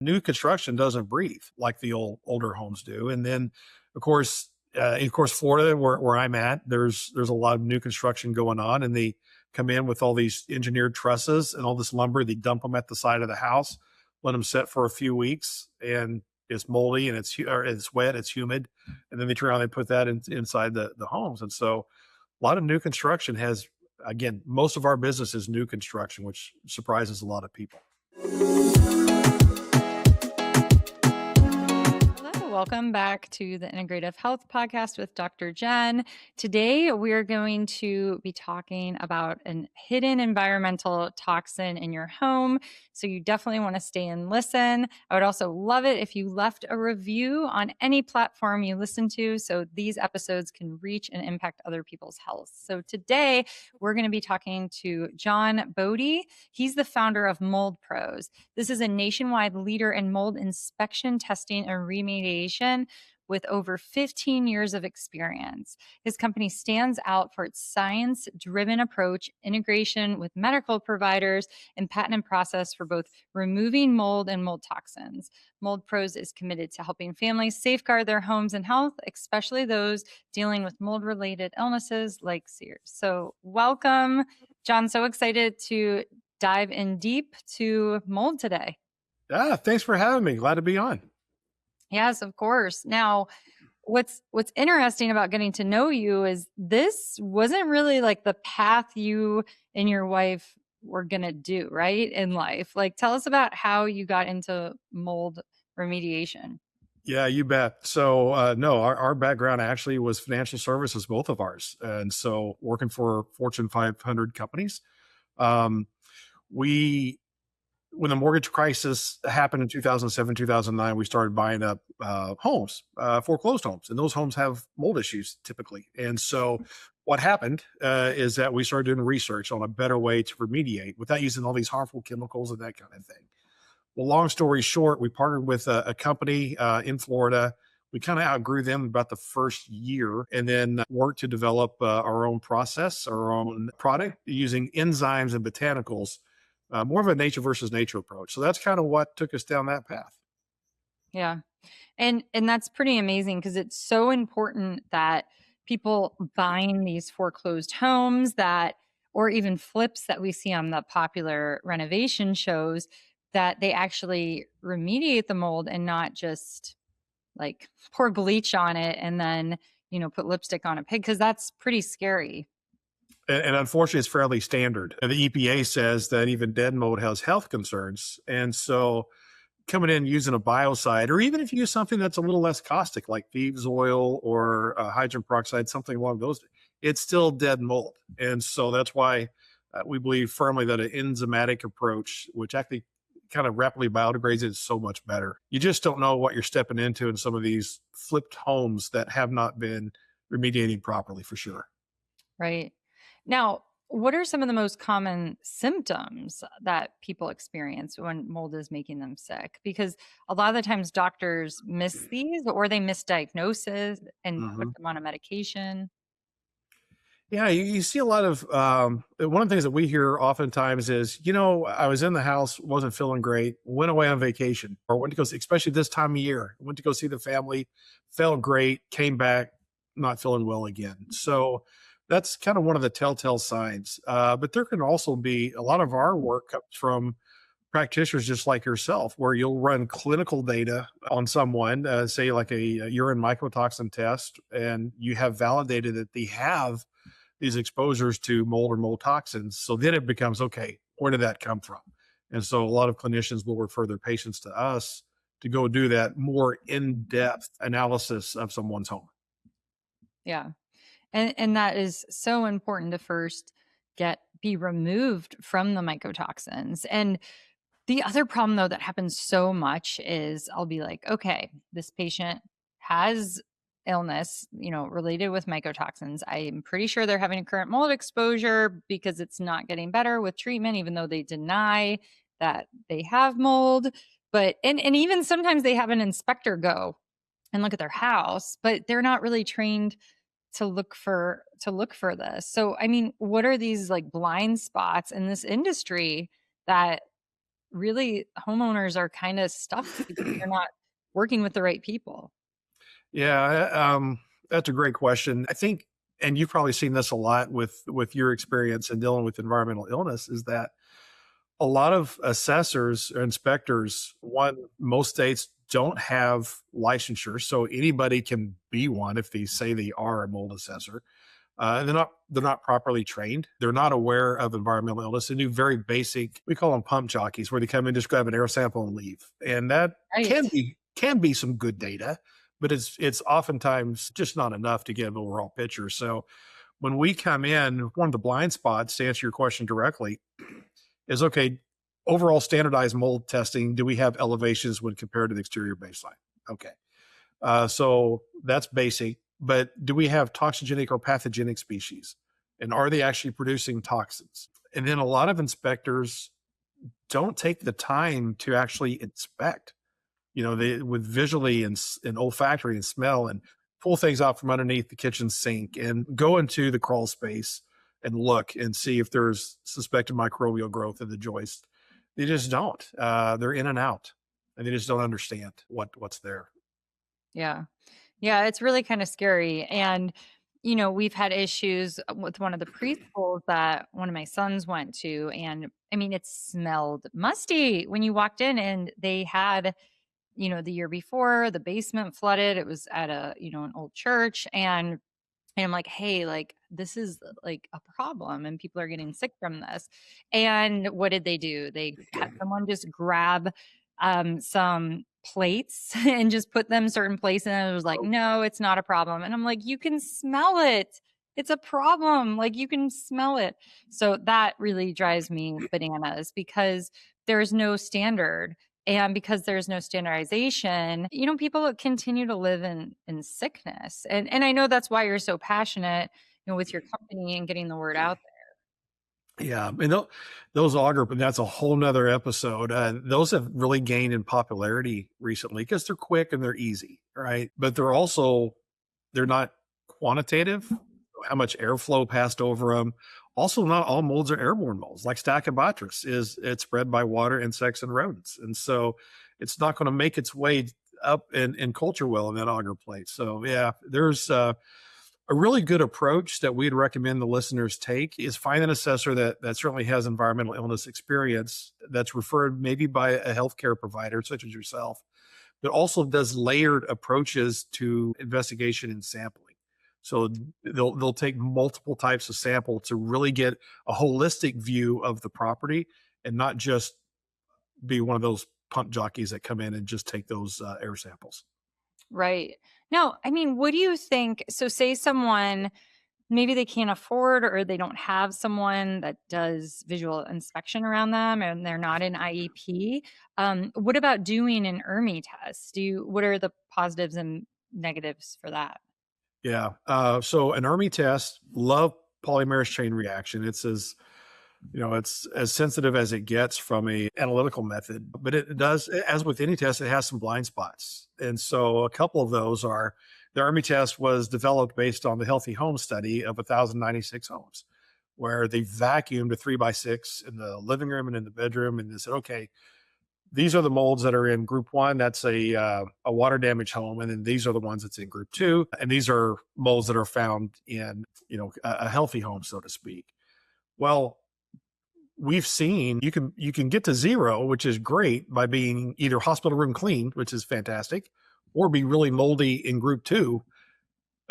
New construction doesn't breathe like the older homes do. And then, of course, Florida, where I'm at, there's a lot of new construction going on, and they come in with all these engineered trusses and all this lumber. They dump them at the side of the house, let them set for a few weeks, and it's moldy and it's wet, it's humid, and then they turn around and put that inside the homes. And so, a lot of new construction has, again, most of our business is new construction, which surprises a lot of people. Welcome back to the Integrative Health Podcast with Dr. Jen. Today, we're going to be talking about a hidden environmental toxin in your home. So you definitely want to stay and listen. I would also love it if you left a review on any platform you listen to, so these episodes can reach and impact other people's health. So today, we're going to be talking to John Bodie. He's the founder of Mold Pros. This is a nationwide leader in mold inspection, testing, and remediation with over 15 years of experience. His company stands out for its science-driven approach, integration with medical providers, and patented process for both removing mold and mold toxins. Mold Pros is committed to helping families safeguard their homes and health, especially those dealing with mold-related illnesses like SEERS. So welcome, John. So excited to dive in deep to mold today. Thanks for having me. Glad to be on. Yes, of course. Now, what's interesting about getting to know you is this wasn't really like the path you and your wife were going to do, right, in life. Like, tell us about how you got into mold remediation. Yeah, you bet. So, no, our background actually was financial services, both of ours. And so working for Fortune 500 companies, um, we when the mortgage crisis happened in 2007, 2009, we started buying up homes, foreclosed homes, and those homes have mold issues typically. And so what happened is that we started doing research on a better way to remediate without using all these harmful chemicals and that kind of thing. Well, long story short, we partnered with a company in Florida. We kind of outgrew them about the first year, and then worked to develop our own process, our own product using enzymes and botanicals, more of a nature versus nature approach. So that's kind of what took us down that path. Yeah. And that's pretty amazing because it's so important that people buying these foreclosed homes that, or even flips that we see on the popular renovation shows, that they actually remediate the mold and not just like pour bleach on it and then, put lipstick on a pig, because that's pretty scary. And unfortunately, it's fairly standard. And the EPA says that even dead mold has health concerns. And so coming in using a biocide, or even if you use something that's a little less caustic, like thieves oil or hydrogen peroxide, something along those, it's still dead mold. And so that's why we believe firmly that an enzymatic approach, which actually kind of rapidly biodegrades, is so much better. You just don't know what you're stepping into in some of these flipped homes that have not been remediating properly, for sure. Right. Now, what are some of the most common symptoms that people experience when mold is making them sick? Because a lot of the times doctors miss these, or they misdiagnose and put them on a medication. Yeah, you see a lot of one of the things that we hear oftentimes is, I was in the house, wasn't feeling great, went away on vacation, or went to go, especially this time of year, went to go see the family, felt great, came back, not feeling well again. So that's kind of one of the telltale signs. But there can also be a lot of our work comes from practitioners just like yourself, where you'll run clinical data on someone, say like a urine mycotoxin test, and you have validated that they have these exposures to mold or mold toxins. So then it becomes, okay, where did that come from? And so a lot of clinicians will refer their patients to us to go do that more in-depth analysis of someone's home. Yeah. And that is so important to first be removed from the mycotoxins. And the other problem, though, that happens so much is I'll be like, okay, this patient has illness, related with mycotoxins. I'm pretty sure they're having a current mold exposure because it's not getting better with treatment, even though they deny that they have mold. But, and even sometimes they have an inspector go and look at their house, but they're not really trained to look for this. So, I mean, what are these like blind spots in this industry that really homeowners are kind of stuck because they're not working with the right people. Yeah, that's a great question. I think, and you've probably seen this a lot with your experience in dealing with environmental illness, is that a lot of assessors or inspectors, one, most states don't have licensure, so anybody can be one if they say they are a mold assessor. And they're not properly trained. They're not aware of environmental illness. They do very basic. We call them pump jockeys, where they come in, just grab an air sample and leave. And that Right. can be some good data, but it's oftentimes just not enough to get an overall picture. So when we come in, one of the blind spots, to answer your question directly, is okay. Overall standardized mold testing. Do we have elevations when compared to the exterior baseline? Okay. So that's basic. But do we have toxigenic or pathogenic species? And are they actually producing toxins? And then a lot of inspectors don't take the time to actually inspect. They with visually and olfactory and smell and pull things out from underneath the kitchen sink and go into the crawl space and look and see if there's suspected microbial growth in the joist. They just don't. They're in and out, and they just don't understand what's there. Yeah. Yeah, it's really kind of scary. And, we've had issues with one of the preschools that one of my sons went to. And I mean, it smelled musty when you walked in, and they had, the year before the basement flooded. It was at an old church. And I'm like, "Hey, like, this is, like, a problem, and people are getting sick from this." And what did they do? They had someone just grab, some plates and just put them certain places, and it was like, "No, it's not a problem." And I'm like, "You can smell it. It's a problem. Like, you can smell it." So that really drives me bananas because there's no standard. And because there's no standardization, people continue to live in sickness. And I know that's why you're so passionate, with your company and getting the word out Yeah, and those auger, but that's a whole nother episode. Those have really gained in popularity recently because they're quick and they're easy, right? But they're not quantitative. How much airflow passed over them. Also, not all molds are airborne molds. Like Stachybotrys it's spread by water, insects, and rodents, and so it's not going to make its way up and culture well in that auger plate. So yeah, there's a really good approach that we'd recommend the listeners take is find an assessor that certainly has environmental illness experience, that's referred maybe by a healthcare provider such as yourself, but also does layered approaches to investigation and sampling. So they'll take multiple types of sample to really get a holistic view of the property and not just be one of those pump jockeys that come in and just take those air samples. there. Right. Now, I mean, what do you think? So say someone maybe they can't afford or they don't have someone that does visual inspection around them and they're not in IEP. What about doing an ERMI test? What are the positives and negatives for that? Yeah. So an ARMY test, love polymerase chain reaction. It's as sensitive as it gets from a analytical method, but it does, as with any test, it has some blind spots. And so a couple of those are the ARMY test was developed based on the Healthy Home study of 1,096 homes, where they vacuumed a 3x6 in the living room and in the bedroom. And they said, okay, these are the molds that are in group one. That's a water damage home. And then these are the ones that's in group two. And these are molds that are found in, a healthy home, so to speak. Well, we've seen you can get to zero, which is great, by being either hospital room clean, which is fantastic, or be really moldy in group two,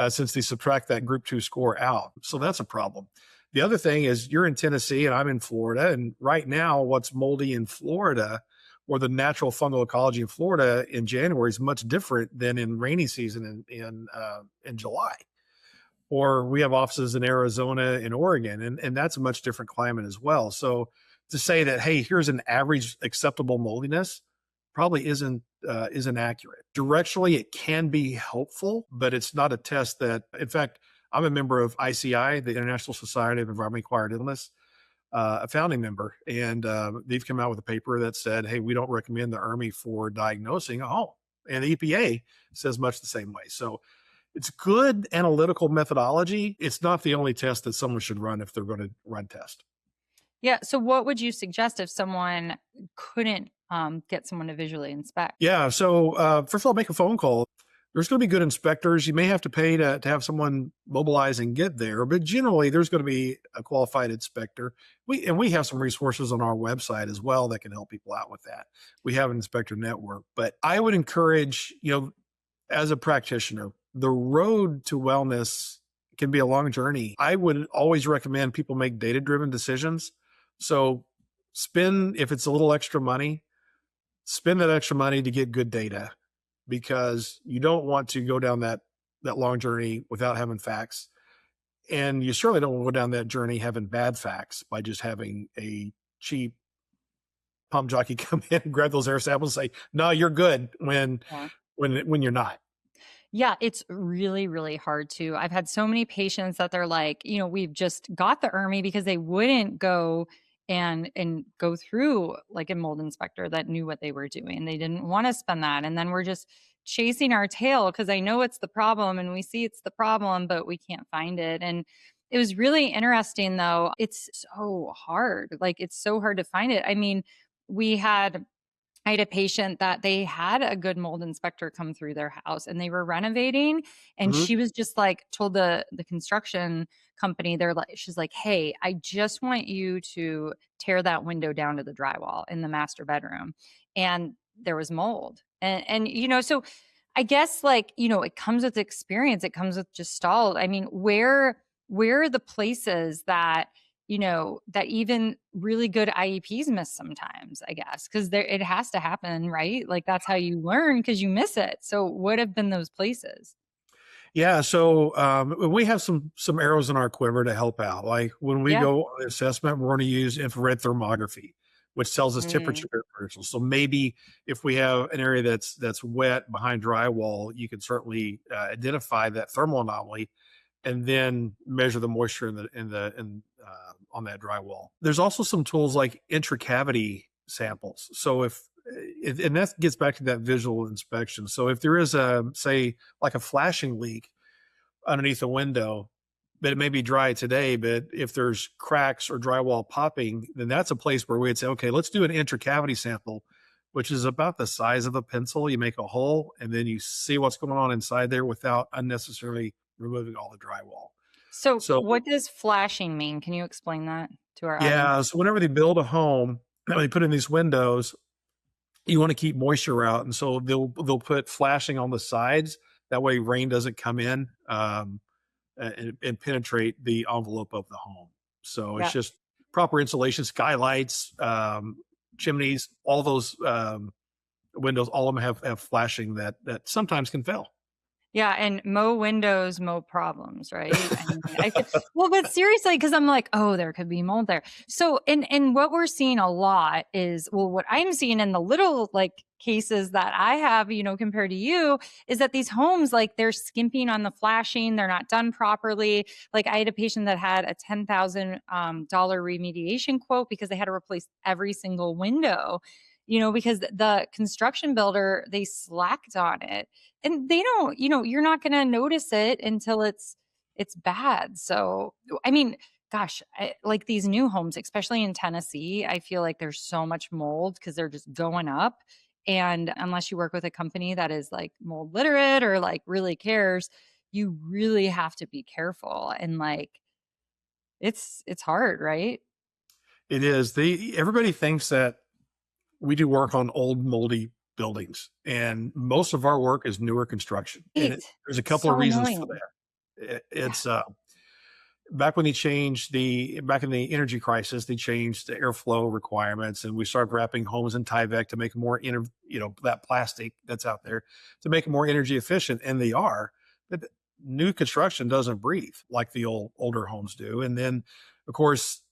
since they subtract that group two score out. So that's a problem. The other thing is you're in Tennessee and I'm in Florida. And right now, what's moldy in Florida or the natural fungal ecology in Florida in January is much different than in rainy season in July. Or we have offices in Arizona and Oregon, and that's a much different climate as well. So to say that, hey, here's an average acceptable moldiness probably isn't accurate. Directionally, it can be helpful, but it's not a test that, in fact, I'm a member of ICI, the International Society of Environmentally Acquired Illness, a founding member, and they've come out with a paper that said, hey, we don't recommend the ERMI for diagnosing a home. And the EPA says much the same way. So it's good analytical methodology. It's not the only test that someone should run if they're going to run test. Yeah. So what would you suggest if someone couldn't get someone to visually inspect? Yeah. So first of all, make a phone call. There's going to be good inspectors. You may have to pay to have someone mobilize and get there, but generally there's going to be a qualified inspector. We have some resources on our website as well that can help people out with that. We have an inspector network, but I would encourage, as a practitioner, the road to wellness can be a long journey. I would always recommend people make data-driven decisions. So if it's a little extra money, spend that extra money to get good data, because you don't want to go down that long journey without having facts. And you certainly don't want to go down that journey having bad facts by just having a cheap pump jockey come in and grab those air samples and say, no, you're good, Yeah. when you're not. Yeah, it's really, really hard to. I've had so many patients that they're like, we've just got the ERMI because they wouldn't go and go through like a mold inspector that knew what they were doing. They didn't want to spend that. And then we're just chasing our tail because I know it's the problem and we see it's the problem, but we can't find it. And it was really interesting though. It's so hard. Like it's so hard to find it. I mean, we had I had a patient that they had a good mold inspector come through their house and they were renovating, and Mhm. she was just like told the construction company, she's like, "Hey, I just want you to tear that window down to the drywall in the master bedroom." And there was mold. And so I guess like, it comes with experience. It comes with just stalled. I mean, where are the places that even really good IEPs miss sometimes, I guess, because there it has to happen, right? Like that's how you learn because you miss it. So what have been those places? Yeah, so we have some arrows in our quiver to help out. Like when we Yeah. go on assessment, we're going to use infrared thermography, which tells us temperature Mm, differentials. So maybe if we have an area that's wet behind drywall, you can certainly identify that thermal anomaly and then measure the moisture on that drywall. There's also some tools like intracavity samples. So and that gets back to that visual inspection. So if there is say like a flashing leak underneath a window, but it may be dry today, but if there's cracks or drywall popping, then that's a place where we'd say, okay, let's do an intracavity sample, which is about the size of a pencil. You make a hole and then you see what's going on inside there without unnecessarily removing all the drywall. so So what does flashing mean? Can you explain that to our audience? yeah, so whenever they build a home, they put in these windows, you want to keep moisture out, and so they'll put flashing on the sides. That way, rain doesn't come in and penetrate the envelope of the home. So it's Yeah. just proper insulation, skylights, chimneys, all those windows. All of them have flashing that sometimes can fail. Yeah, and Mo windows, Mo problems, right? I mean, I feel well, but seriously, because I'm like, oh, there could be mold there. So, and what we're seeing a lot is, well, what I'm seeing in the little like cases that I have, compared to you, is that these homes, like, they're skimping on the flashing, they're not done properly. Like, I had a patient that had a $10,000 remediation quote because they had to replace every single window. Because the construction builder, they slacked on it, and they don't, you're not going to notice it until it's bad. So I mean, gosh, like these new homes, especially in Tennessee, I feel like there's so much mold because they're just going up, and unless you work with a company that is like mold literate or like really cares, you really have to be careful. And like it's hard, right? It is. Everybody thinks that we do work on old moldy buildings, and most of our work is newer construction. And Right. there's a couple of So reasons for annoying. that. Yeah. It's back in the energy crisis, they changed the airflow requirements, and we started wrapping homes in Tyvek to make more, that plastic that's out there to make it more energy efficient, and they are. But new construction doesn't breathe like the older homes do. And then, of course,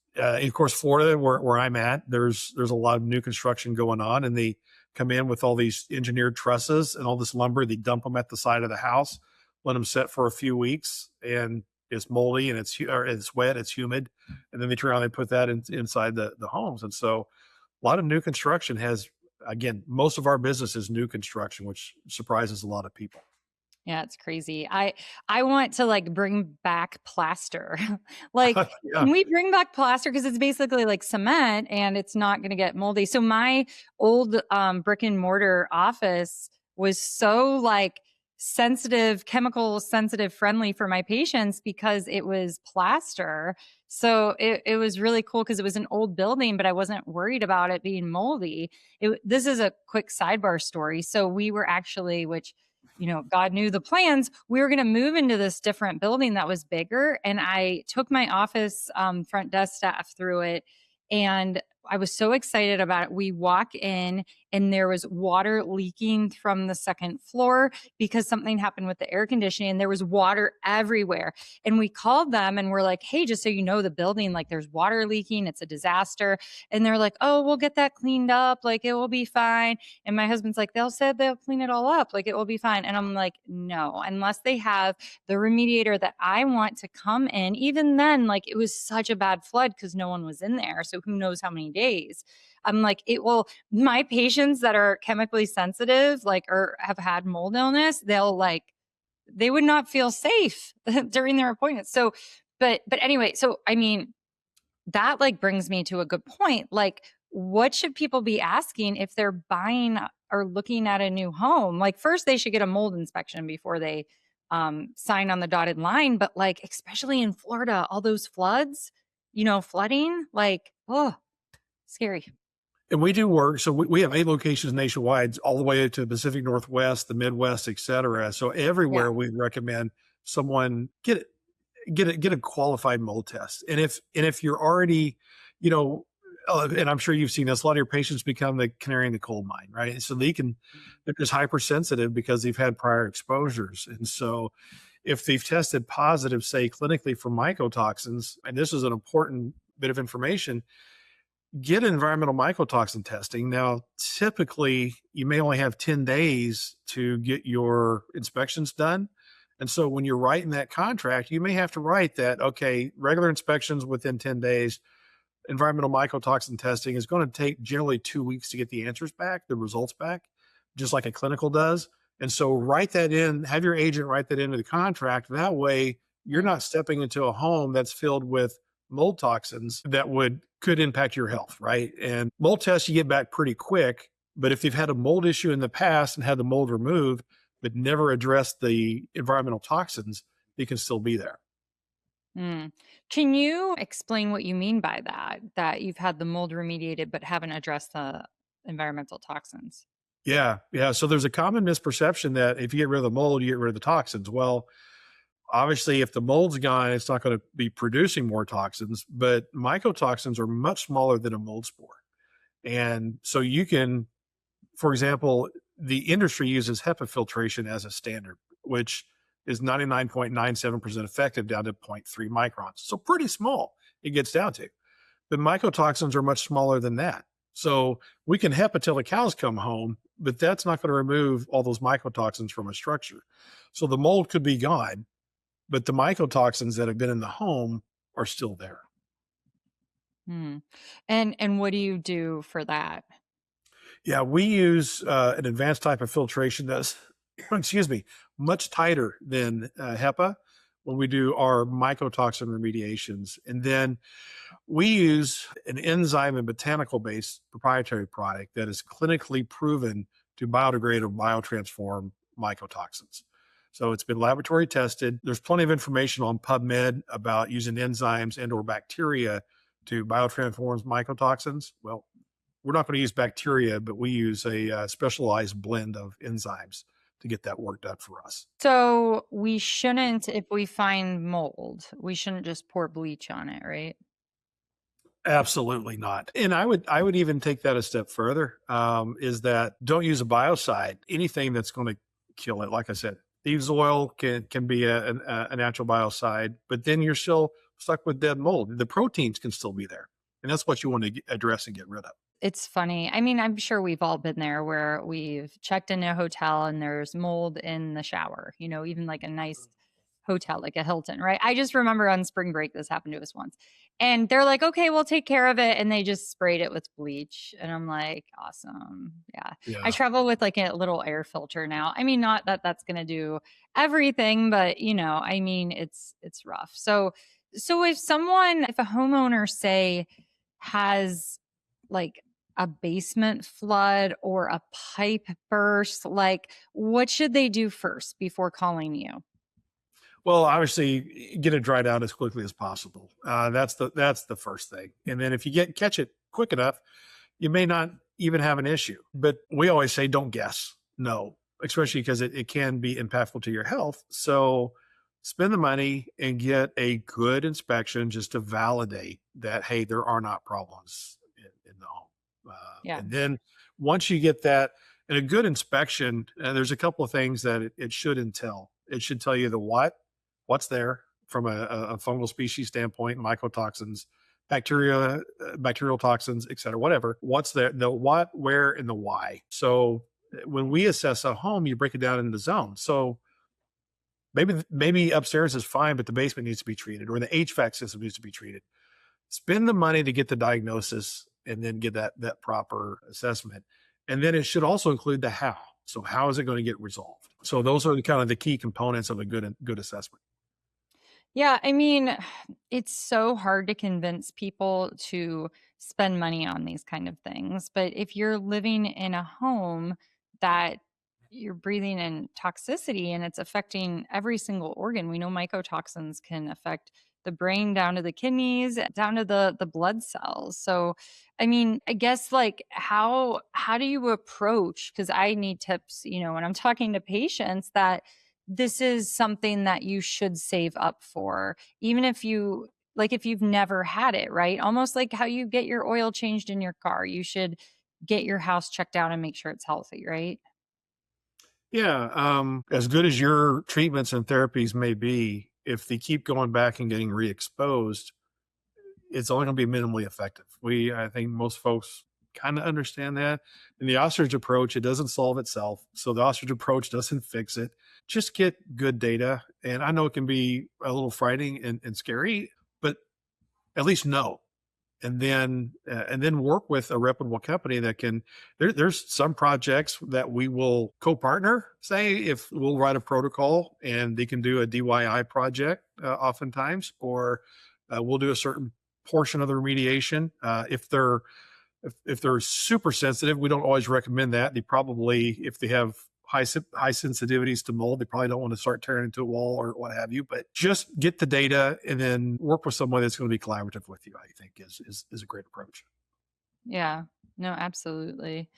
Florida, where I'm at, there's a lot of new construction going on, and they come in with all these engineered trusses and all this lumber. They dump them at the side of the house, let them set for a few weeks, and it's moldy and it's wet, it's humid, and then they turn around and put that inside the homes. And so a lot of new construction has, again, most of our business is new construction, which surprises a lot of people. Yeah, it's crazy. I want to like bring back plaster. Like, Yeah. can we bring back plaster? Because it's basically like cement and it's not going to get moldy. So my old brick and mortar office was so like sensitive, chemical sensitive friendly for my patients because it was plaster. So it was really cool because it was an old building, but I wasn't worried about it being moldy. This is a quick sidebar story. So we were actually, which God knew the plans. We were going to move into this different building that was bigger. And I took my office front desk staff through it. And I was so excited about it. We walk in and there was water leaking from the second floor because something happened with the air conditioning and there was water everywhere. And we called them and we're like, hey, just so you know, the building, like there's water leaking. It's a disaster. And they're like, oh, we'll get that cleaned up. Like it will be fine. And my husband's like, they'll clean it all up. Like it will be fine. And I'm like, no, unless they have the remediator that I want to come in. Even then, like it was such a bad flood because no one was in there. So who knows how many days. I'm like, my patients that are chemically sensitive, like, or have had mold illness, they would not feel safe during their appointments. So, but anyway, so I mean, that like brings me to a good point. Like, what should people be asking if they're buying or looking at a new home? Like, first they should get a mold inspection before they sign on the dotted line. But like, especially in Florida, all those floods, flooding, like, oh, scary. And we do work. So we have 8 locations nationwide, all the way to the Pacific Northwest, the Midwest, et cetera. So Yeah. everywhere we recommend someone get a qualified mold test. And if you're already, you know, and I'm sure you've seen this, a lot of your patients become the canary in the coal mine, right? So they're just hypersensitive because they've had prior exposures. And so if they've tested positive, say clinically for mycotoxins, and this is an important bit of information, get environmental mycotoxin testing. Now, typically, you may only have 10 days to get your inspections done. And so when you're writing that contract, you may have to write that, okay, regular inspections within 10 days, environmental mycotoxin testing is going to take generally 2 weeks to get the answers back, the results back, just like a clinical does. And so write that in, have your agent write that into the contract. That way, you're not stepping into a home that's filled with mold toxins that could impact your health, right? And mold tests you get back pretty quick, but if you've had a mold issue in the past and had the mold removed, but never addressed the environmental toxins, they can still be there. Mm. Can you explain what you mean by that? That you've had the mold remediated but haven't addressed the environmental toxins? Yeah, yeah. So there's a common misperception that if you get rid of the mold, you get rid of the toxins. Well, obviously, if the mold's gone, it's not going to be producing more toxins, but mycotoxins are much smaller than a mold spore. And so you can, for example, the industry uses HEPA filtration as a standard, which is 99.97% effective down to zero point 0.3 microns. So pretty small it gets down to. But mycotoxins are much smaller than that. So we can HEPA till the cows come home, but that's not going to remove all those mycotoxins from a structure. So the mold could be gone, but the mycotoxins that have been in the home are still there. Hmm. And what do you do for that? Yeah, we use an advanced type of filtration that's, excuse me, much tighter than HEPA when we do our mycotoxin remediations. And then we use an enzyme and botanical based proprietary product that is clinically proven to biodegrade or biotransform mycotoxins. So it's been laboratory tested. There's plenty of information on PubMed about using enzymes and or bacteria to biotransform mycotoxins. Well, we're not going to use bacteria, but we use a specialized blend of enzymes to get that work done for us. So we shouldn't, if we find mold, we shouldn't just pour bleach on it, right? Absolutely not. And I would even take that a step further. Is that don't use a biocide. Anything that's going to kill it. Like I said, thieves oil can be a natural biocide, but then you're still stuck with dead mold. The proteins can still be there, and that's what you want to address and get rid of. It's funny. I mean, I'm sure we've all been there where we've checked in a hotel and there's mold in the shower, even like a nice hotel, like a Hilton, right? I just remember on spring break, this happened to us once. And they're like, okay, we'll take care of it. And they just sprayed it with bleach. And I'm like, awesome. Yeah. I Yeah. travel with like a little air filter now. I mean, not that that's going to do everything, but I mean, it's rough. So if a homeowner say has like a basement flood or a pipe burst, like what should they do first before calling you? Well, obviously, get it dried out as quickly as possible. That's the first thing. And then if you catch it quick enough, you may not even have an issue. But we always say, don't guess. No, especially because it can be impactful to your health. So spend the money and get a good inspection just to validate that, hey, there are not problems in the home. Yeah. And then once you get that, and a good inspection, there's a couple of things that it should entail. It should tell you the what's there from a fungal species standpoint, mycotoxins, bacterial toxins, et cetera, whatever. What's there, the what, where, and the why. So when we assess a home, you break it down into zones. So maybe upstairs is fine, but the basement needs to be treated, or the HVAC system needs to be treated. Spend the money to get the diagnosis and then get that proper assessment. And then it should also include the how. So how is it going to get resolved? So those are kind of the key components of a good assessment. Yeah, I mean, it's so hard to convince people to spend money on these kind of things. But if you're living in a home that you're breathing in toxicity and it's affecting every single organ, we know mycotoxins can affect the brain down to the kidneys, down to the blood cells. So, I mean, I guess like how do you approach, because I need tips, when I'm talking to patients that this is something that you should save up for, even if you've never had it, right? Almost like how you get your oil changed in your car. You should get your house checked out and make sure it's healthy, right? Yeah. As good as your treatments and therapies may be, if they keep going back and getting re-exposed, it's only going to be minimally effective. I think most folks kind of understand that. In the ostrich approach, it doesn't solve itself. So the ostrich approach doesn't fix it. Just get good data. And I know it can be a little frightening and scary, but at least know. And then work with a reputable company that can. There's some projects that we will co-partner. Say if we'll write a protocol and they can do a DIY project, oftentimes, or we'll do a certain portion of the remediation. If they're super sensitive, we don't always recommend that. If they have high sensitivities to mold, they probably don't want to start tearing into a wall or what have you. But just get the data and then work with someone that's going to be collaborative with you, I think is a great approach. Yeah, no, absolutely.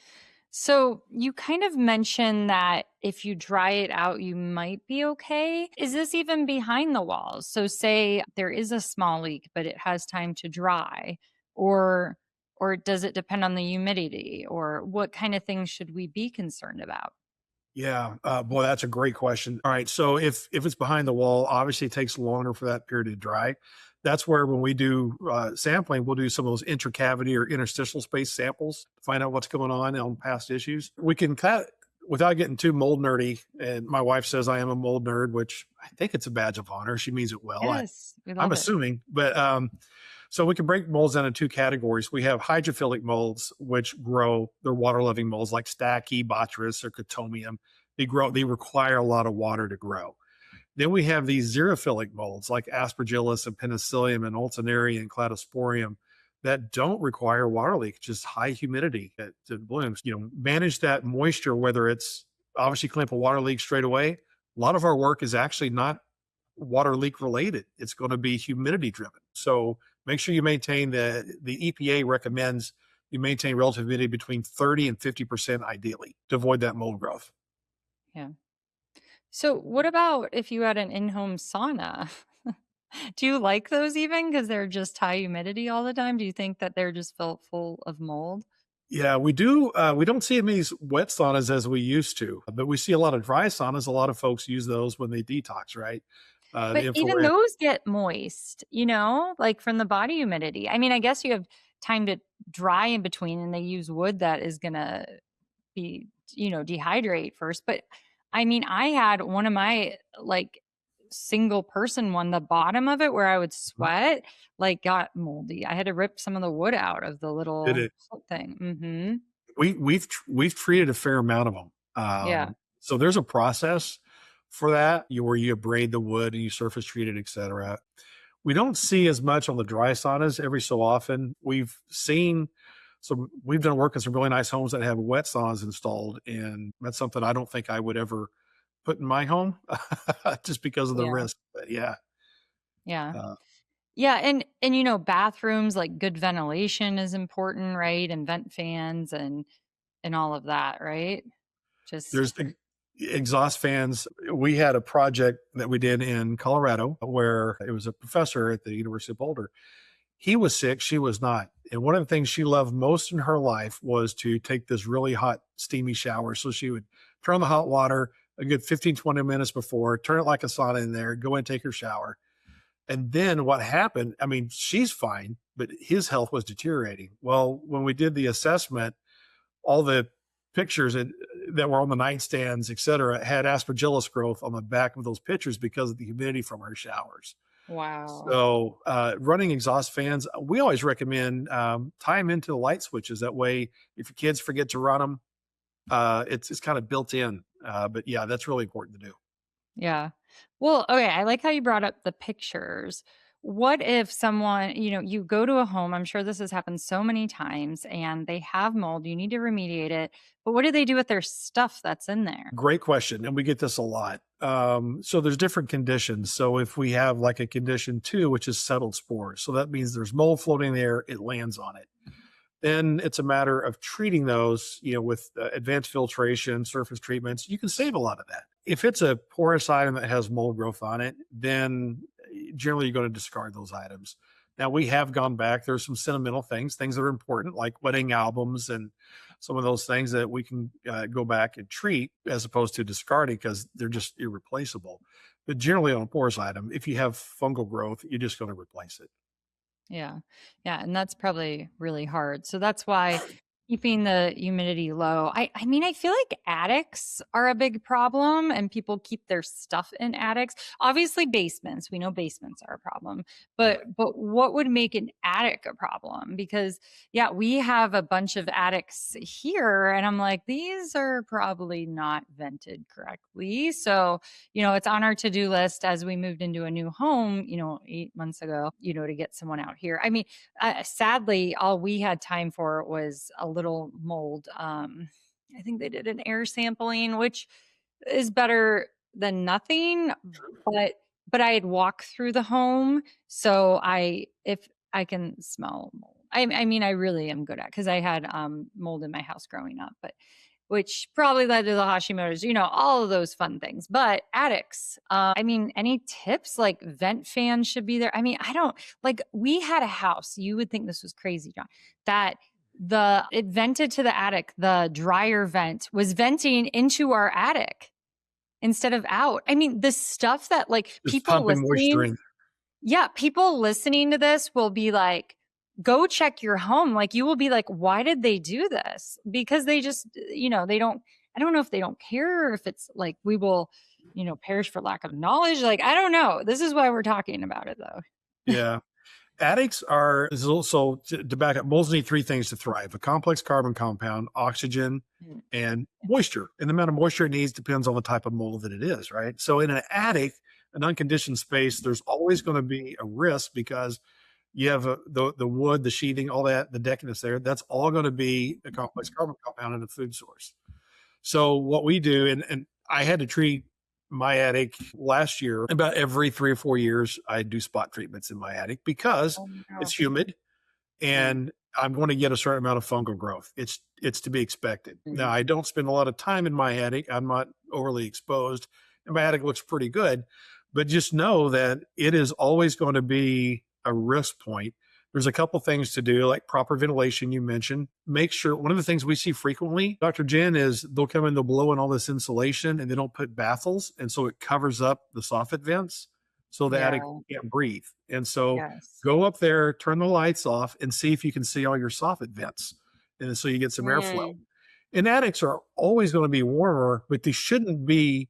So you kind of mentioned that if you dry it out, you might be okay. Is this even behind the walls? So say there is a small leak, but it has time to dry, or or does it depend on the humidity, or what kind of things should we be concerned about? Yeah, boy, that's a great question. All right, so if it's behind the wall, obviously it takes longer for that period to dry. That's where when we do sampling, we'll do some of those intracavity or interstitial space samples to find out what's going on past issues. We can cut without getting too mold nerdy. And my wife says I am a mold nerd, which I think it's a badge of honor. She means it well. Yes, we I'm love it. assuming, but so we can break molds into two categories. We have hydrophilic molds, which grow. They're water-loving molds like Stachy, Botrytis, or Cotomium. They require a lot of water to grow. Then we have these xerophilic molds like Aspergillus and Penicillium and Ulcinary and Cladosporium that don't require water leak, just high humidity that blooms. Manage that moisture, whether it's obviously clean up a water leak straight away. A lot of our work is actually not water leak related. It's going to be humidity driven. So make sure you maintain the EPA recommends you maintain relative humidity between 30 and 50% ideally to avoid that mold growth. Yeah. So what about if you had an in-home sauna? Do you like those even because they're just high humidity all the time? Do you think that they're just full of mold? Yeah, we do. We don't see as many wet saunas as we used to, but we see a lot of dry saunas. A lot of folks use those when they detox, right? The But even infrared. those get moist, like from the body humidity. I mean, I guess you have time to dry in between and they use wood that is going to be, dehydrate first. But I mean, I had one of my like single person one, the bottom of it where I would sweat, like got moldy. I had to rip some of the wood out of the Did little it? thing. Mm-hmm. We've treated a fair amount of them. Yeah. So there's a process for that, where you abrade the wood and you surface treat it, et cetera. We don't see as much on the dry saunas every so often. We've done work in some really nice homes that have wet saunas installed, and that's something I don't think I would ever put in my home just because of the Yeah. risk. But yeah, Yeah. uh, Yeah, and bathrooms, like good ventilation is important, right? And vent fans and all of that, right? Just there's exhaust fans. We had a project that we did in Colorado where it was a professor at the University of Boulder. He was sick, she was not. And one of the things she loved most in her life was to take this really hot, steamy shower. So she would turn on the hot water a good 15, 20 minutes before, turn it like a sauna in there, go and take her shower. And then what happened, I mean, she's fine, but his health was deteriorating. Well, when we did the assessment, all the pictures that were on the nightstands, et cetera, had aspergillus growth on the back of those pictures because of the humidity from her showers. wow. So running exhaust fans, we always recommend tie them into the light switches. That way, if your kids forget to run them, it's kind of built in. But yeah, that's really important to do. Yeah. Well, okay, I like how you brought up the pictures. What if someone, you go to a home, I'm sure this has happened so many times, and they have mold, you need to remediate it, but what do they do with their stuff that's in there? Great question, and we get this a lot. So there's different conditions. So if we have like a condition 2, which is settled spores, so that means there's mold floating there, it lands on it. Then it's a matter of treating those, with advanced filtration, surface treatments. You can save a lot of that. If it's a porous item that has mold growth on it, then generally you're going to discard those items. Now we have gone back. There's some sentimental things that are important, like wedding albums and some of those things that we can go back and treat as opposed to discarding because they're just irreplaceable. But generally on a porous item, if you have fungal growth, you're just going to replace it. Yeah. Yeah. And that's probably really hard. So that's why keeping the humidity low. I mean, I feel like attics are a big problem and people keep their stuff in attics. Obviously basements. We know basements are a problem. Right. But what would make an attic a problem? Because yeah, we have a bunch of attics here and I'm like, these are probably not vented correctly. So it's on our to-do list as we moved into a new home, 8 months ago, to get someone out here. I mean, sadly, all we had time for was a little mold. I think they did an air sampling, which is better than nothing, but I had walked through the home, so if I can smell mold. I mean, I really am good at because I had mold in my house growing up, but which probably led to the Hashimoto's, all of those fun things. But attics, I mean, any tips like vent fans should be there? I mean, I don't like, we had a house, you would think this was crazy, John, that it vented to the attic, the dryer vent was venting into our attic instead of out. I mean, the stuff that like Just pumping moisture in. yeah, people listening to this will be like, go check your home. Like you will be like, why did they do this? Because they just, they don't, I don't know if they don't care or if it's like we will, perish for lack of knowledge. Like, I don't know. This is why we're talking about it though. Yeah. Attics is also, to back up, molds need 3 things to thrive: a complex carbon compound, oxygen, and moisture. And the amount of moisture it needs depends on the type of mold that it is, right? So in an attic, an unconditioned space, there's always going to be a risk because you have the wood, the sheathing, all that, the deckiness there. That's all going to be a complex carbon compound in a food source. So what we do, and I had to treat my attic last year. About every 3 or 4 years, I do spot treatments in my attic because Oh my it's gosh. humid and I'm going to get a certain amount of fungal growth. It's to be expected. Now, I don't spend a lot of time in my attic. I'm not overly exposed, and my attic looks pretty good. But just know that it is always going to be a risk point. There's a couple things to do, like proper ventilation you mentioned. Make sure, one of the things we see frequently, Dr. Jen, is they'll come in, they'll blow in all this insulation and they don't put baffles. And so it covers up the soffit vents so the attic Yeah. can't breathe. And so Yes. go up there, turn the lights off and see if you can see all your soffit vents. And so you get some airflow. And attics are always going to be warmer, but they shouldn't be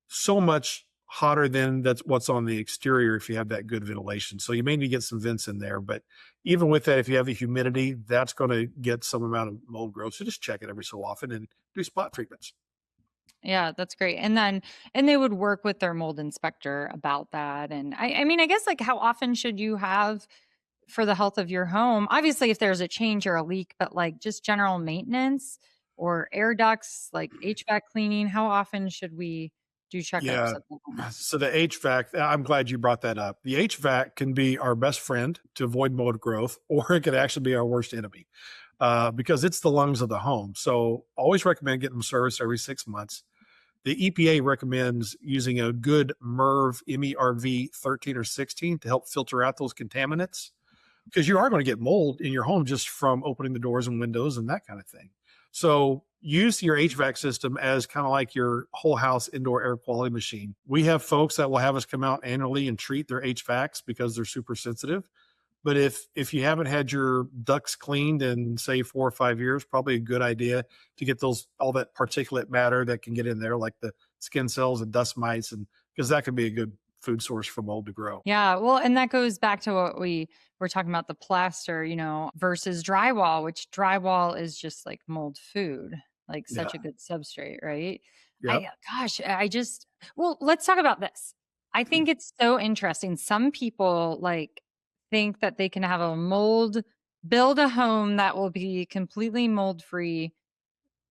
so much hotter than that's what's on the exterior if you have that good ventilation. So you may need to get some vents in there, but even with that, if you have the humidity, that's going to get some amount of mold growth. So just check it every so often and do spot treatments. Yeah, that's great. And they would work with their mold inspector about that. And I mean, I guess like how often should you have for the health of your home? Obviously, if there's a change or a leak, but like just general maintenance or air ducts, like HVAC cleaning, how often should we do checkups Yeah. at the home? So the HVAC, I'm glad you brought that up. The HVAC can be our best friend to avoid mold growth, or it could actually be our worst enemy because it's the lungs of the home. So always recommend getting them serviced every 6 months. The EPA recommends using a good MERV 13 or 16 to help filter out those contaminants because you are going to get mold in your home just from opening the doors and windows and that kind of thing. So use your HVAC system as kind of like your whole house indoor air quality machine. We have folks that will have us come out annually and treat their HVACs because they're super sensitive. But if you haven't had your ducts cleaned in say 4 or 5 years, probably a good idea to get those all that particulate matter that can get in there, like the skin cells and dust mites, and because that could be a good food source for mold to grow. Yeah, well, and that goes back to what we were talking about, the plaster, versus drywall, which drywall is just like mold food, like Yeah. such a good substrate, right? Yep. Gosh, I just, well, let's talk about this. I think it's so interesting. Some people like think that they can have build a home that will be completely mold free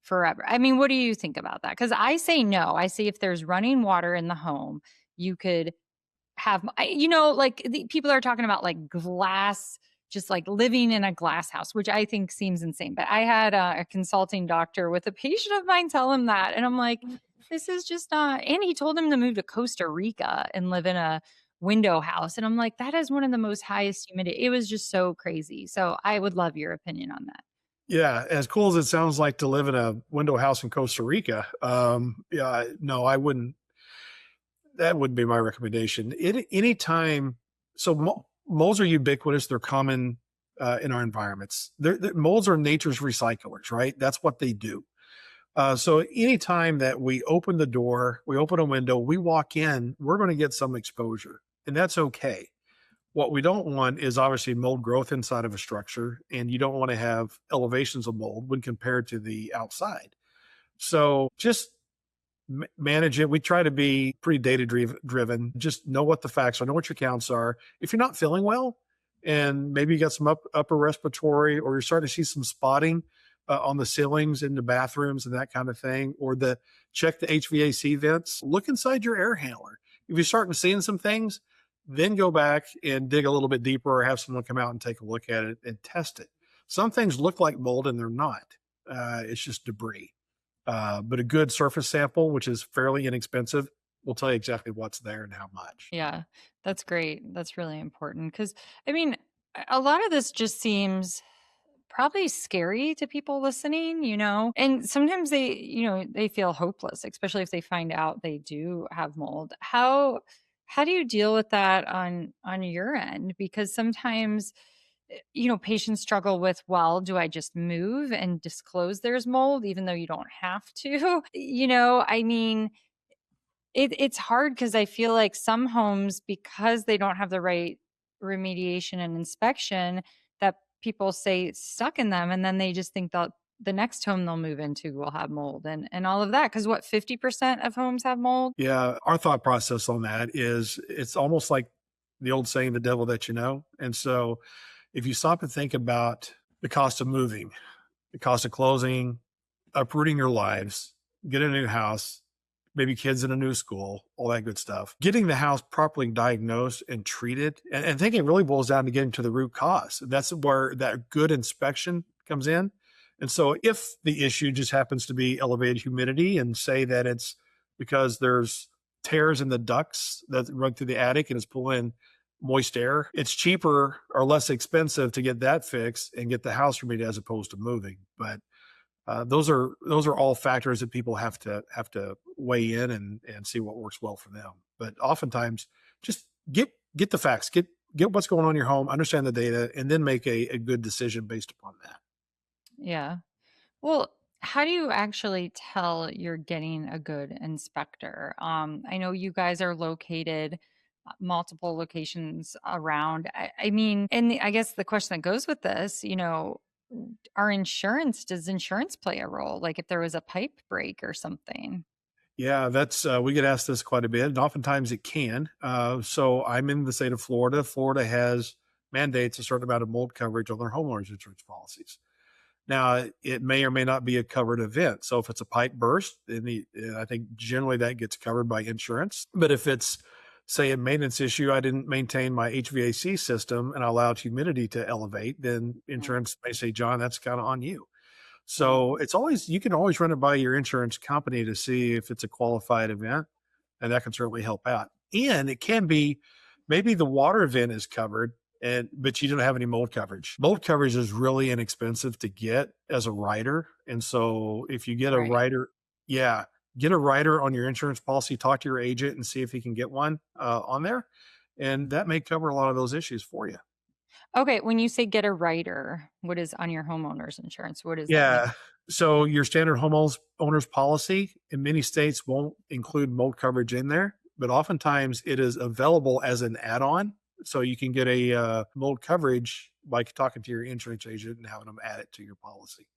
forever. I mean, what do you think about that? Because I say no. I say if there's running water in the home, you could like people are talking about like glass, just like living in a glass house, which I think seems insane. But I had a consulting doctor with a patient of mine tell him that. And I'm like, this is just not. And he told him to move to Costa Rica and live in a window house. And I'm like, that is one of the most highest humidity. It was just so crazy. So I would love your opinion on that. Yeah, as cool as it sounds like to live in a window house in Costa Rica, yeah, no, I wouldn't. That would be my recommendation. Anytime, so molds are ubiquitous; they're common in our environments. Molds are nature's recyclers, right? That's what they do. So anytime that we open the door, we open a window, we walk in, we're going to get some exposure, and that's okay. What we don't want is obviously mold growth inside of a structure, and you don't want to have elevations of mold when compared to the outside. So just manage it. We try to be pretty data driven. Just know what the facts are, know what your counts are. If you're not feeling well, and maybe you got some upper respiratory, or you're starting to see some spotting on the ceilings in the bathrooms and that kind of thing, or check the HVAC vents, look inside your air handler. If you're starting seeing some things, then go back and dig a little bit deeper, or have someone come out and take a look at it and test it. Some things look like mold and they're not. It's just debris. But a good surface sample, which is fairly inexpensive, will tell you exactly what's there and how much. Yeah, that's great. That's really important because, I mean, a lot of this just seems probably scary to people listening. And sometimes they feel hopeless, especially if they find out they do have mold. How do you deal with that on your end? Because sometimes patients struggle with, well, do I just move and disclose there's mold even though you don't have to? I mean, it's hard because I feel like some homes, because they don't have the right remediation and inspection, that people say it's stuck in them, and then they just think that the next home they'll move into will have mold and all of that. Because what, 50% of homes have mold? Yeah, our thought process on that is it's almost like the old saying, the devil that you know. And so if you stop and think about the cost of moving, the cost of closing, uprooting your lives, get a new house, maybe kids in a new school, all that good stuff. Getting the house properly diagnosed and treated. And I think it really boils down to getting to the root cause. That's where that good inspection comes in. And so if the issue just happens to be elevated humidity, and say that it's because there's tears in the ducts that run through the attic and it's pulling moist air, it's cheaper or less expensive to get that fixed and get the house remediated as opposed to moving. But those are all factors that people have to weigh in and see what works well for them. But oftentimes, just get the facts, get what's going on in your home, understand the data, and then make a good decision based upon that. Yeah. Well, How do you actually tell you're getting a good inspector? I know you guys are located multiple locations around. I mean, and I guess the question that goes with this, does insurance play a role? Like if there was a pipe break or something? Yeah, that's we get asked this quite a bit, and oftentimes it can. So I'm in the state of Florida. Florida has mandates a certain amount of mold coverage on their homeowners insurance policies. Now, it may or may not be a covered event. So if it's a pipe burst, I think generally that gets covered by insurance. But if it's, say, a maintenance issue, I didn't maintain my HVAC system and I allowed humidity to elevate, then Mm, insurance may say, John, that's kind of on you. mm. So you can always run it by your insurance company to see if it's a qualified event, and that can certainly help out. And it can be maybe the water event is covered, but you don't have any mold coverage. Mold coverage is really inexpensive to get as a rider. And so if you get a Right. rider, yeah, get a rider on your insurance policy, talk to your agent and see if he can get one on there. And that may cover a lot of those issues for you. Okay. When you say get a rider, what is on your homeowner's insurance? What does that mean? Yeah. So your standard homeowners owner's policy in many states won't include mold coverage in there, but oftentimes it is available as an add-on. So you can get a mold coverage by talking to your insurance agent and having them add it to your policy.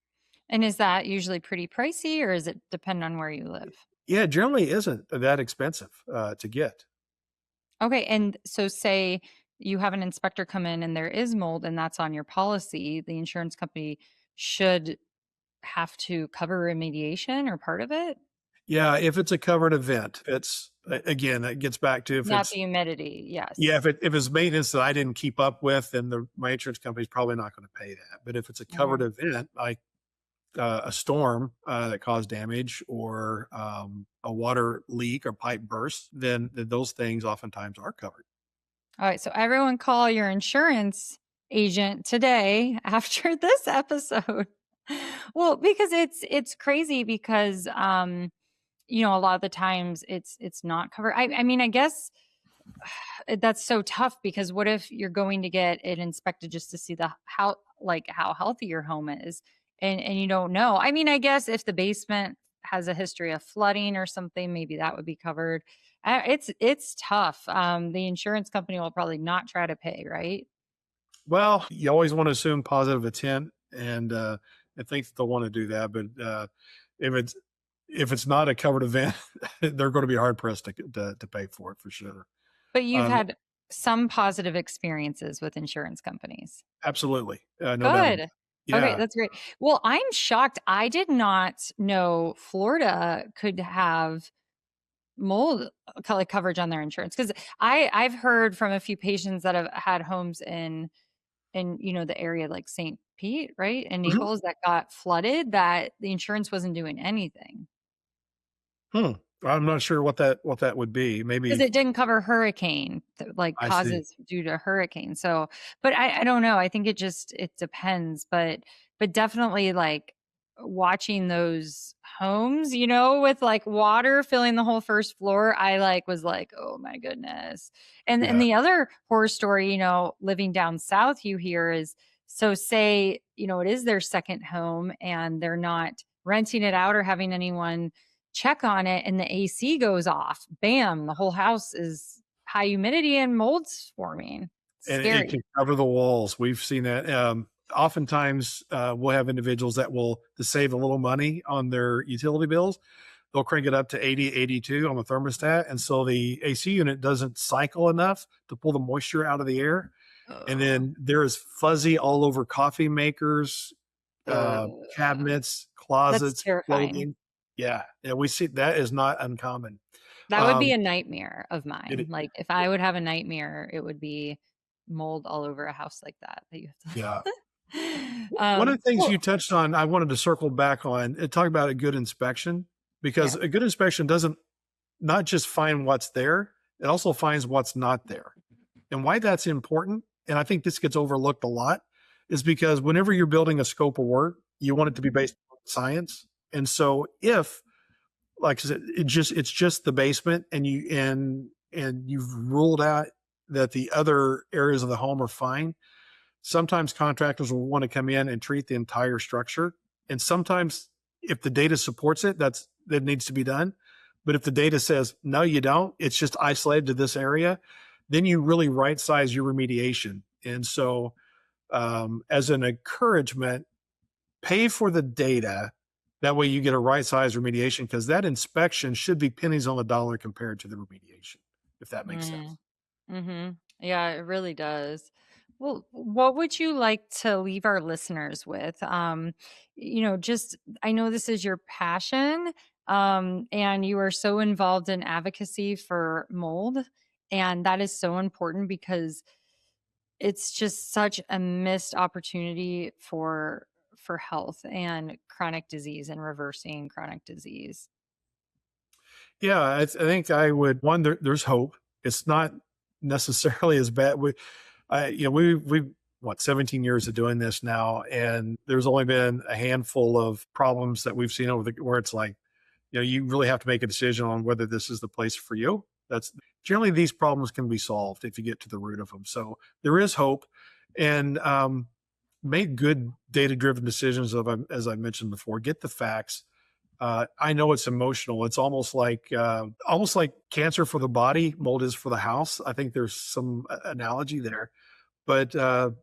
And is that usually pretty pricey or is it depend on where you live? Yeah, it generally isn't that expensive to get. Okay, and so say you have an inspector come in and there is mold and that's on your policy, the insurance company should have to cover remediation or part of it? Yeah, if it's a covered event, again, it gets back to if Not it's the humidity, yeah, yes. if it's maintenance that I didn't keep up with, then my insurance company is probably not going to pay that. But if it's a covered Mhm. event, like a storm that caused damage or a water leak or pipe burst, then those things oftentimes are covered. All right, so everyone call your insurance agent today after this episode. Well, because it's crazy because a lot of the times it's not covered. I mean, I guess that's so tough because what if you're going to get it inspected just to see how healthy your home is and you don't know. I mean, I guess if the basement has a history of flooding or something, maybe that would be covered. It's tough. The insurance company will probably not try to pay, right? Well, you always want to assume positive intent and think that they'll want to do that, but if it's if it's not a covered event, they're going to be hard pressed to pay for it for sure. But you've Um, had some positive experiences with insurance companies. Absolutely, no doubt about Good. it. Okay, Yeah. that's great. Well, I'm shocked. I did not know Florida could have mold coverage on their insurance because I've heard from a few patients that have had homes in the area like St. Pete, right, and Mhm. Naples that got flooded that the insurance wasn't doing anything. Hmm. I'm not sure what that would be. 'Cause Maybe it didn't cover hurricane, like, I see. causes due to hurricane, so but I don't know, I think it depends, but definitely, like, watching those homes, with, like, water filling the whole first floor, I, was like, "Oh my goodness." And Yeah. the other horror story, living down south you hear is so say, it is their second home and they're not renting it out or having anyone check on it and the AC goes off. Bam, the whole house is high humidity and mold's forming. And it Scary. can cover the walls. We've seen that. Oftentimes, we'll have individuals that will, to save a little money on their utility bills, they'll crank it up to 80, 82 on the thermostat. And so the AC unit doesn't cycle enough to pull the moisture out of the air. And Ugh. then there is fuzzy all over coffee makers, Ugh. cabinets, That's closets, terrifying. clothing. Yeah. Yeah. We see that is not uncommon. That would be Um, a nightmare of mine. it, Like, if I would have a nightmare, it would be mold all over a house like that you have yeah. to One of the things well, you touched on, I wanted to circle back on and talk about a good inspection, because yeah. a good inspection doesn't not just find what's there, it also finds what's not there. And why that's important, and I think this gets overlooked a lot, is because whenever you're building a scope of work, you want it to be based on science. And so if, like I said, it's just the basement and you've ruled out that the other areas of the home are fine, sometimes contractors will want to come in and treat the entire structure. And sometimes if the data supports it, that needs to be done. But if the data says, no, you don't, it's just isolated to this area, then you really right size your remediation. And so, as an encouragement, pay for the data. That way you get a right size remediation, because that inspection should be pennies on the dollar compared to the remediation, if that makes sense. Mm-hmm. Yeah, it really does. Well, what would you like to leave our listeners with? Just I know this is your passion, and you are so involved in advocacy for mold, and that is so important because it's just such a missed opportunity for health and chronic disease and reversing chronic disease. Yeah, I think I would. One, there's hope. It's not necessarily as bad. We've what 17 years of doing this now, and there's only been a handful of problems that we've seen where it's like, you really have to make a decision on whether this is the place for you. That's generally, these problems can be solved if you get to the root of them. So there is hope, and make good data driven decisions. As I mentioned before, get the facts. I know it's emotional. It's almost like cancer for the body, mold is for the house. I think there's some analogy there, but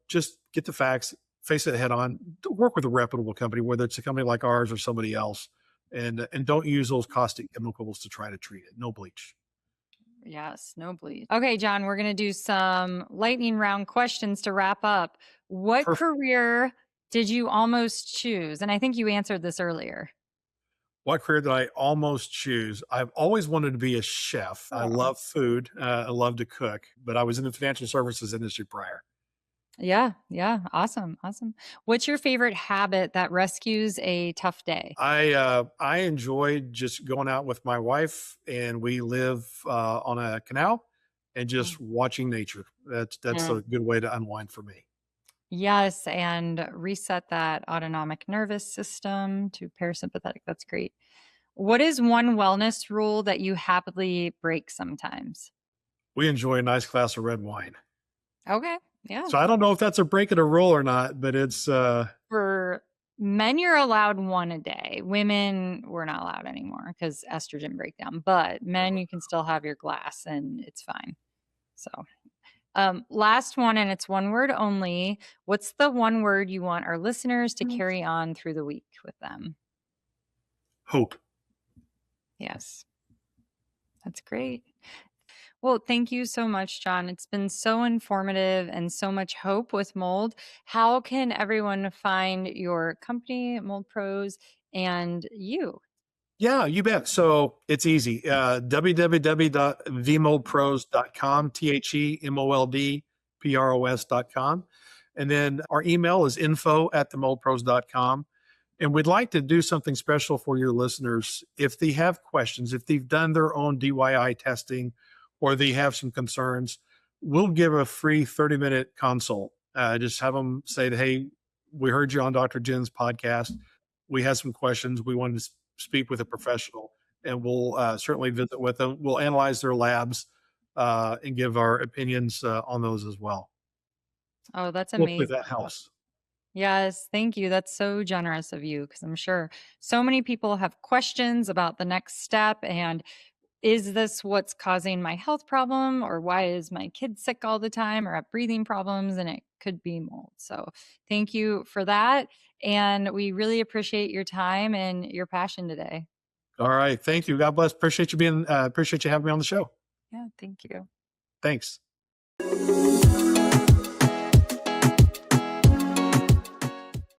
just get the facts, face it head on. Work with a reputable company, whether it's a company like ours or somebody else, and don't use those caustic chemicals to try to treat it. No bleach. Yes, no bleed. Okay, John, we're going to do some lightning round questions to wrap up. What Perfect. career did you almost choose? And I think you answered this earlier. What career did I almost choose? I've always wanted to be a chef. I Oh. love food. I love to cook, but I was in the financial services industry prior. Yeah, yeah. Awesome. Awesome. What's your favorite habit that rescues a tough day? I enjoyed just going out with my wife, and we live on a canal and Mm. just watching nature. That's Mm. a good way to unwind for me. Yes, and reset that autonomic nervous system to parasympathetic. That's great. What is one wellness rule that you happily break sometimes? We enjoy a nice glass of red wine. Okay. Yeah. So I don't know if that's a breaking a rule or not, but it's For men, you're allowed one a day. Women, we're not allowed anymore because estrogen breakdown. But men, you can still have your glass and it's fine. So, last one, and it's one word only. What's the one word you want our listeners to carry on through the week with them? hope. Yes, that's great. Well, thank you so much, John. It's been so informative and so much hope with mold. How can everyone find your company, Mold Pros, and you? Yeah, you bet. So it's easy. www.themoldpros.com, TheMoldPros.com. And then our email is info@themoldpros.com. And we'd like to do something special for your listeners. If they have questions, if they've done their own DIY testing, or they have some concerns, we'll give a free 30-minute consult. Just have them say, hey, we heard you on Dr. Jen's podcast. We had some questions. We wanted to speak with a professional, and we'll certainly visit with them. We'll analyze their labs and give our opinions on those as well. Oh, that's Hopefully amazing. that helps. Yes, thank you. That's so generous of you because I'm sure so many people have questions about the next step and is this what's causing my health problem or why is my kid sick all the time or have breathing problems and it could be mold. So, thank you for that and we really appreciate your time and your passion today. All right. Thank you. God bless. Appreciate you having me on the show. Yeah, thank you. Thanks.